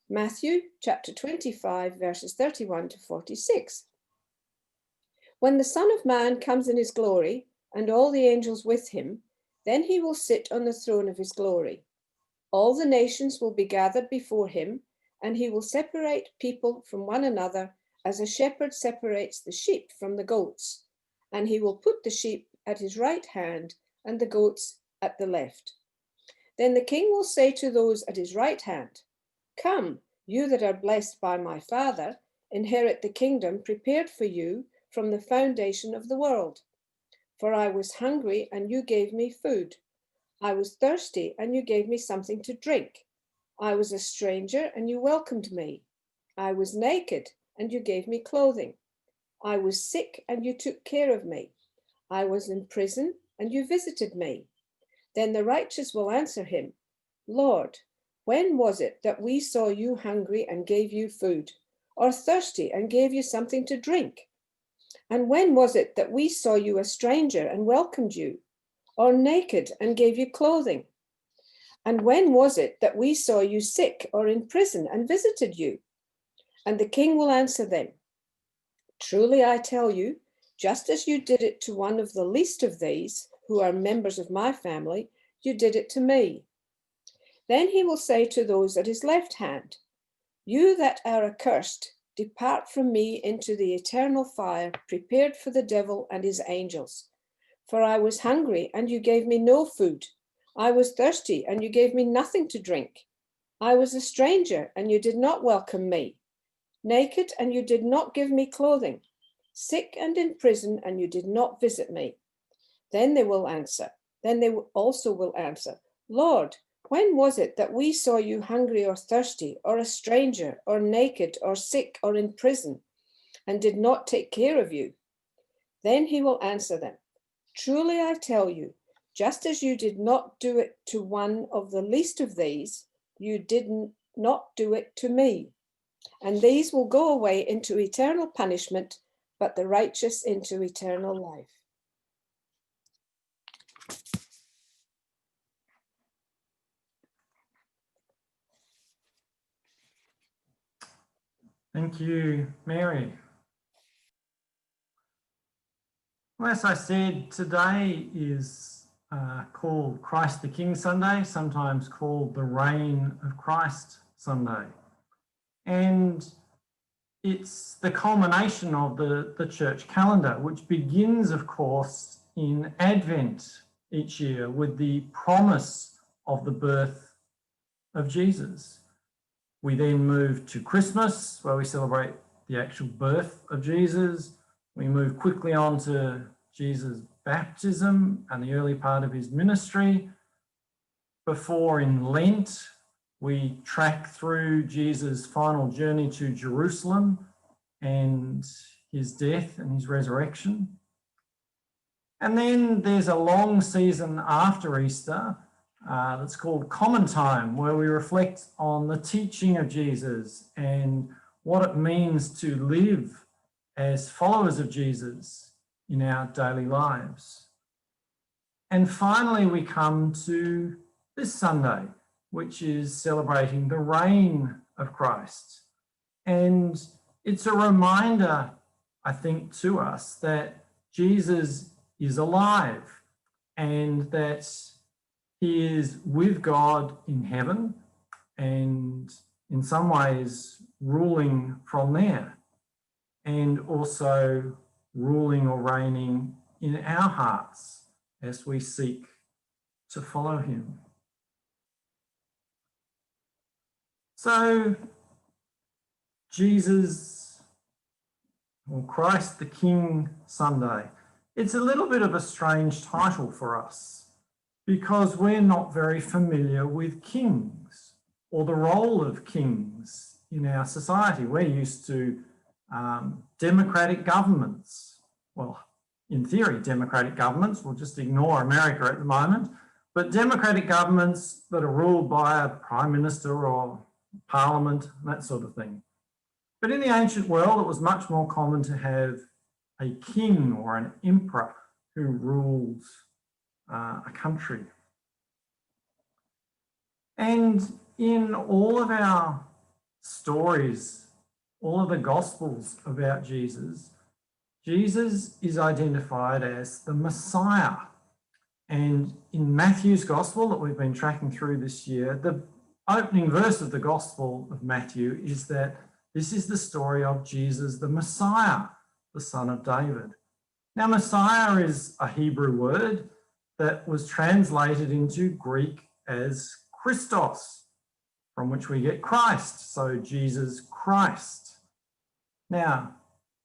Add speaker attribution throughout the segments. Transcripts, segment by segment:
Speaker 1: Matthew chapter 25, verses 31 to 46. When the Son of Man comes in his glory, and all the angels with him, then he will sit on the throne of his glory. All the nations will be gathered before him, and he will separate people from one another as a shepherd separates the sheep from the goats. And he will put the sheep at his right hand and the goats at the left. Then the king will say to those at his right hand, "Come, you that are blessed by my Father, inherit the kingdom prepared for you from the foundation of the world. For I was hungry, and you gave me food. I was thirsty, and you gave me something to drink. I was a stranger, and you welcomed me. I was naked, and you gave me clothing. I was sick, and you took care of me. I was in prison, and you visited me." Then the righteous will answer him, "Lord, when was it that we saw you hungry and gave you food, or thirsty and gave you something to drink? And when was it that we saw you a stranger and welcomed you, or naked and gave you clothing? And when was it that we saw you sick or in prison and visited you?" And the king will answer them, "Truly I tell you, just as you did it to one of the least of these, who are members of my family, you did it to me." Then he will say to those at his left hand, "You that are accursed, depart from me into the eternal fire prepared for the devil and his angels. For I was hungry, and you gave me no food. I was thirsty, and you gave me nothing to drink. I was a stranger, and you did not welcome me. Naked, and you did not give me clothing. Sick and in prison, and you did not visit me." Then they also will answer, "Lord, when was it that we saw you hungry or thirsty, or a stranger, or naked, or sick, or in prison, and did not take care of you?" Then he will answer them, "Truly I tell you, just as you did not do it to one of the least of these, you did not do it to me. And these will go away into eternal punishment, but the righteous into eternal life."
Speaker 2: Thank you, Mary. Well, as I said, today is called Christ the King Sunday, sometimes called the Reign of Christ Sunday. And it's the culmination of the church calendar, which begins, of course, in Advent each year with the promise of the birth of Jesus. We then move to Christmas, where we celebrate the actual birth of Jesus. We move quickly on to Jesus' baptism and the early part of his ministry. Before, in Lent, we track through Jesus' final journey to Jerusalem and his death and his resurrection. And then there's a long season after Easter that's called Common Time, where we reflect on the teaching of Jesus and what it means to live as followers of Jesus in our daily lives. And finally, we come to this Sunday, which is celebrating the reign of Christ. And it's a reminder, I think, to us that Jesus is alive and that he is with God in heaven and in some ways ruling from there, and also ruling or reigning in our hearts as we seek to follow him. So Jesus, or Christ the King Sunday, it's a little bit of a strange title for us because we're not very familiar with kings or the role of kings in our society. We're used to democratic governments. Well, in theory, democratic governments, we'll just ignore America at the moment, but democratic governments that are ruled by a prime minister or parliament, that sort of thing. But in the ancient world, it was much more common to have a king or an emperor who rules a country. And in all of our stories, all of the Gospels about Jesus, Jesus is identified as the Messiah. And in Matthew's Gospel that we've been tracking through this year, the opening verse of the Gospel of Matthew is that this is the story of Jesus, the Messiah, the son of David. Now, Messiah is a Hebrew word that was translated into Greek as Christos, from which we get Christ, so Jesus Christ. Now,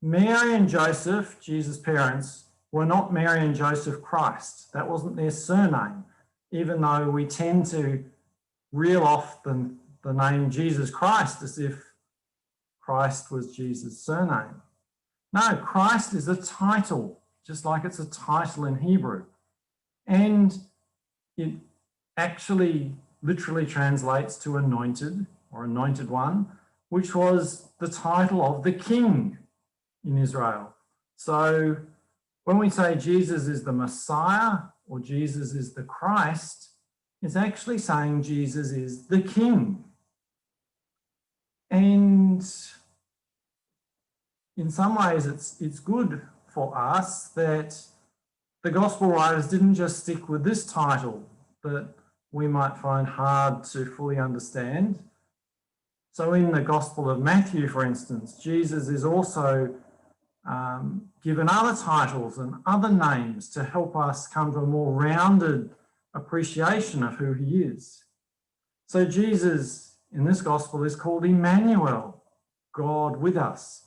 Speaker 2: Mary and Joseph, Jesus' parents, were not Mary and Joseph Christ. That wasn't their surname, even though we tend to reel off the name Jesus Christ as if Christ was Jesus' surname. No, Christ is a title, just like it's a title in Hebrew. And it actually literally translates to anointed or anointed one, which was the title of the king in Israel. So when we say Jesus is the Messiah or Jesus is the Christ, it's actually saying Jesus is the king. And in some ways, it's good for us that the gospel writers didn't just stick with this title that we might find hard to fully understand. So in the Gospel of Matthew, for instance, Jesus is also given other titles and other names to help us come to a more rounded appreciation of who he is. So Jesus in this gospel is called Emmanuel, God with us.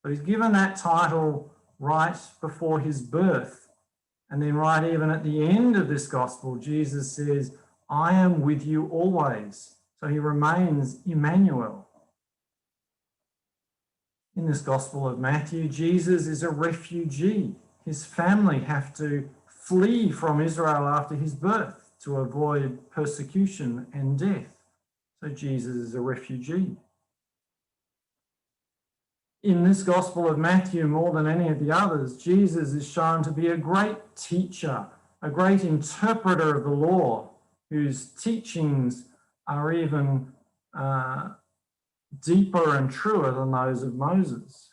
Speaker 2: So he's given that title right before his birth. And then right even at the end of this gospel, Jesus says, I am with you always. So he remains Emmanuel. In this Gospel of Matthew, Jesus is a refugee. His family have to flee from Israel after his birth to avoid persecution and death. So Jesus is a refugee. In this Gospel of Matthew, more than any of the others, Jesus is shown to be a great teacher, a great interpreter of the law, whose teachings are even deeper and truer than those of Moses.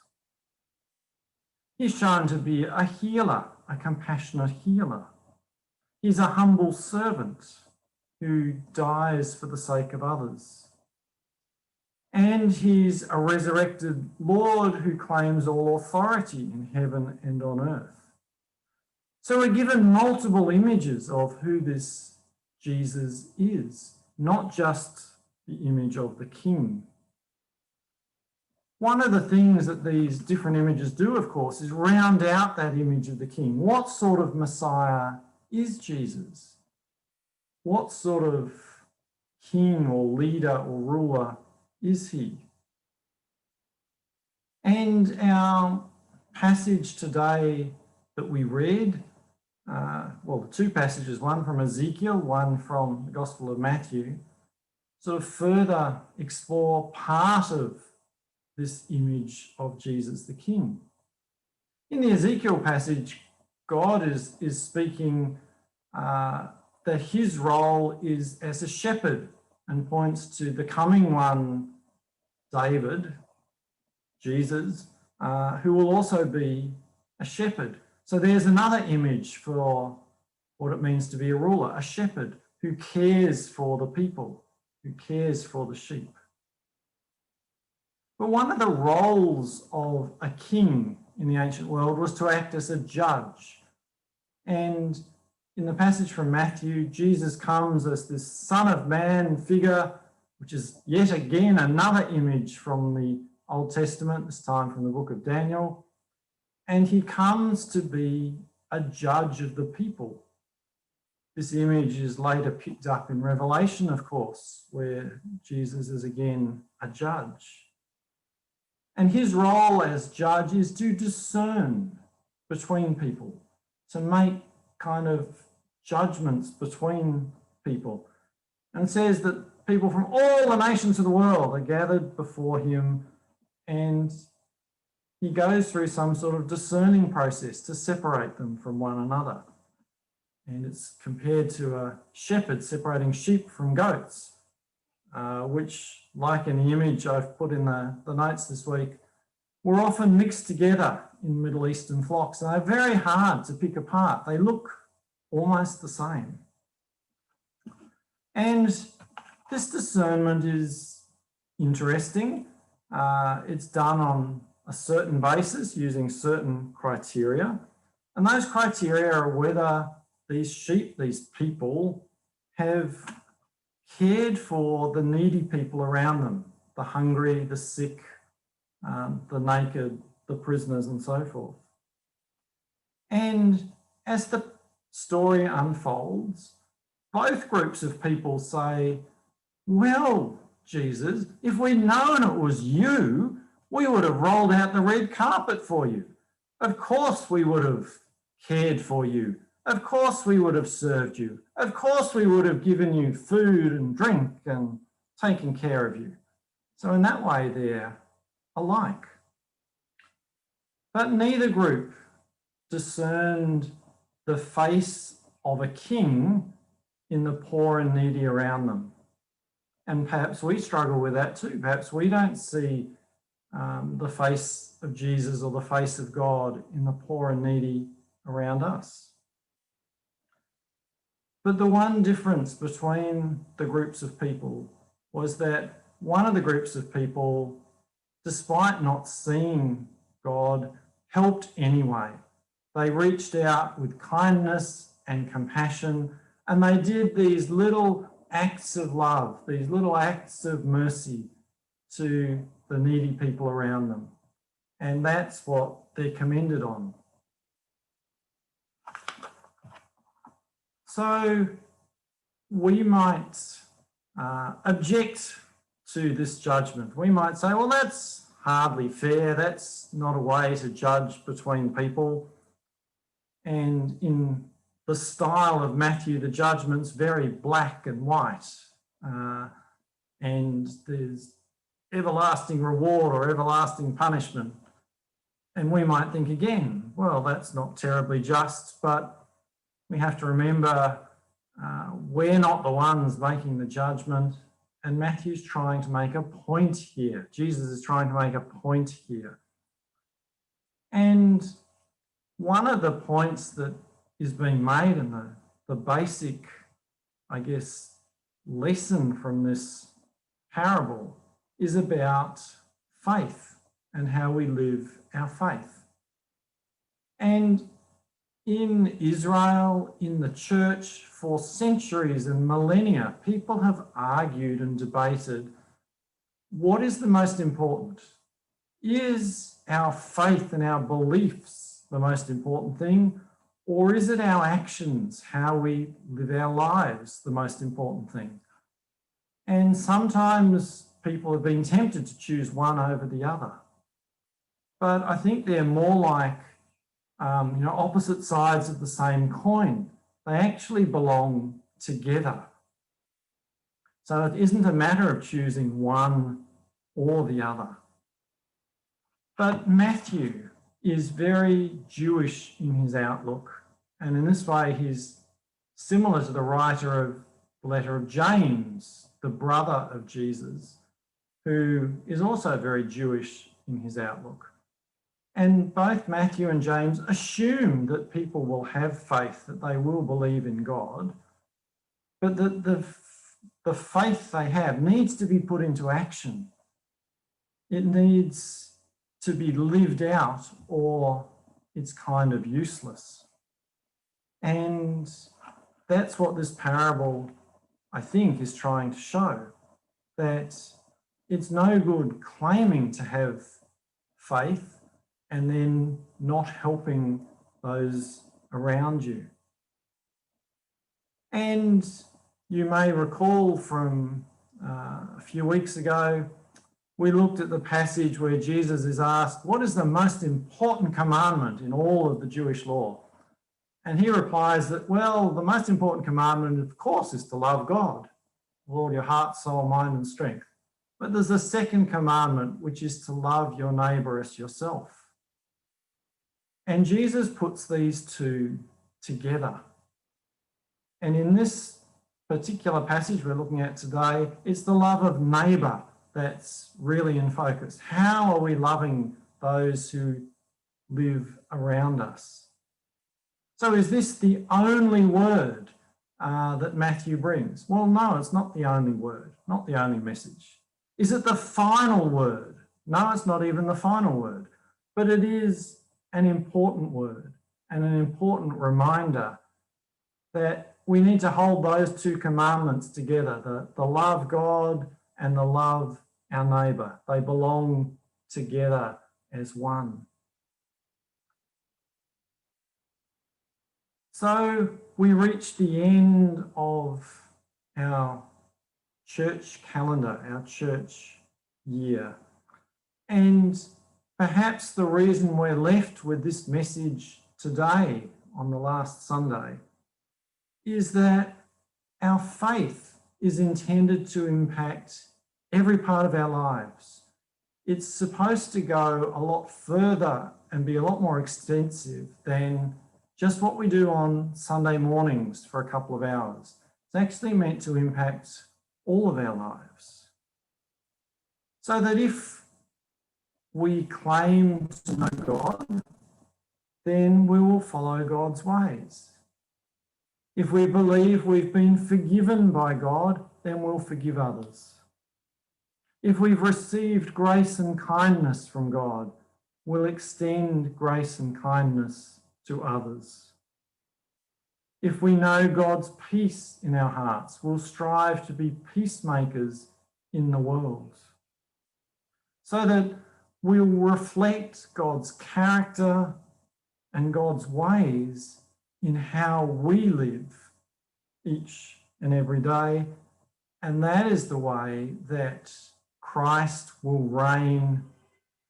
Speaker 2: He's shown to be a healer, a compassionate healer. He's a humble servant who dies for the sake of others. And he's a resurrected Lord who claims all authority in heaven and on earth. So we're given multiple images of who this Jesus is, not just the image of the king. One of the things that these different images do, of course, is round out that image of the king. What sort of Messiah is Jesus? What sort of king or leader or ruler is he? And our passage today that we read, the two passages, one from Ezekiel, one from the Gospel of Matthew, sort of further explore part of this image of Jesus the King. In the Ezekiel passage, God is speaking that his role is as a shepherd and points to the coming one, David, Jesus, who will also be a shepherd. So there's another image for what it means to be a ruler, a shepherd who cares for the people, who cares for the sheep. But one of the roles of a king in the ancient world was to act as a judge. And in the passage from Matthew, Jesus comes as this Son of Man figure, which is yet again another image from the Old Testament, this time from the book of Daniel. And he comes to be a judge of the people. This image is later picked up in Revelation, of course, where Jesus is again a judge. And his role as judge is to discern between people, to make kind of judgments between people. And it says that people from all the nations of the world are gathered before him, and he goes through some sort of discerning process to separate them from one another. And it's compared to a shepherd separating sheep from goats, which like in the image I've put in the notes this week, were often mixed together in Middle Eastern flocks, and they're very hard to pick apart. They look almost the same. And this discernment is interesting. It's done on a certain basis using certain criteria. And those criteria are whether these sheep, these people, have cared for the needy people around them, the hungry, the sick, the naked, the prisoners, and so forth. And as the story unfolds, both groups of people say, well, Jesus, if we'd known it was you, we would have rolled out the red carpet for you. Of course we would have cared for you. Of course we would have served you. Of course we would have given you food and drink and taken care of you. So in that way, they're alike. But neither group discerned the face of a king in the poor and needy around them. And perhaps we struggle with that too. Perhaps we don't see the face of Jesus or the face of God in the poor and needy around us. But the one difference between the groups of people was that one of the groups of people, despite not seeing God, helped anyway. They reached out with kindness and compassion, and they did these little acts of love, these little acts of mercy to the needy people around them. And that's what they're commended on. So we might object to this judgment. We might say, well, that's hardly fair. That's not a way to judge between people. And in the style of Matthew, the judgment's very black and white. And there's everlasting reward or everlasting punishment. And we might think again, well, that's not terribly just, but we have to remember we're not the ones making the judgment, and Matthew's trying to make a point here. Jesus is trying to make a point here. And one of the points that is being made in the basic, I guess, lesson from this parable is about faith and how we live our faith. And in Israel, in the church, for centuries and millennia, people have argued and debated, what is the most important? Is our faith and our beliefs the most important thing? Or is it our actions, how we live our lives, the most important thing? And sometimes people have been tempted to choose one over the other. But I think they're more like opposite sides of the same coin. They actually belong together. So it isn't a matter of choosing one or the other. But Matthew is very Jewish in his outlook. And in this way, he's similar to the writer of the letter of James, the brother of Jesus, who is also very Jewish in his outlook. And both Matthew and James assume that people will have faith, that they will believe in God, but that the faith they have needs to be put into action. It needs to be lived out, or it's kind of useless. And that's what this parable, I think, is trying to show, that it's no good claiming to have faith and then not helping those around you. And you may recall from a few weeks ago, we looked at the passage where Jesus is asked, what is the most important commandment in all of the Jewish law? And he replies that, well, the most important commandment, of course, is to love God with all your heart, soul, mind, and strength. But there's a second commandment, which is to love your neighbour as yourself. And Jesus puts these two together. And in this particular passage we're looking at today, it's the love of neighbour that's really in focus. How are we loving those who live around us? So is this the only word that Matthew brings? Well, no, it's not the only word, not the only message. Is it the final word? No, it's not even the final word, but it is an important word and an important reminder that we need to hold those two commandments together, the love God and the love our neighbour. They belong together as one. So we reach the end of our church calendar, our church year. And perhaps the reason we're left with this message today on the last Sunday is that our faith is intended to impact every part of our lives. It's supposed to go a lot further and be a lot more extensive than just what we do on Sunday mornings for a couple of hours. It's actually meant to impact all of our lives. So that if we claim to know God, then we will follow God's ways. If we believe we've been forgiven by God, then we'll forgive others. If we've received grace and kindness from God, we'll extend grace and kindness to others. If we know God's peace in our hearts, we'll strive to be peacemakers in the world, so that we'll reflect God's character and God's ways in how we live each and every day. And that is the way that Christ will reign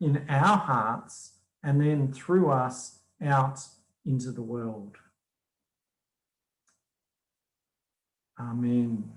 Speaker 2: in our hearts and then through us out into the world. Amen.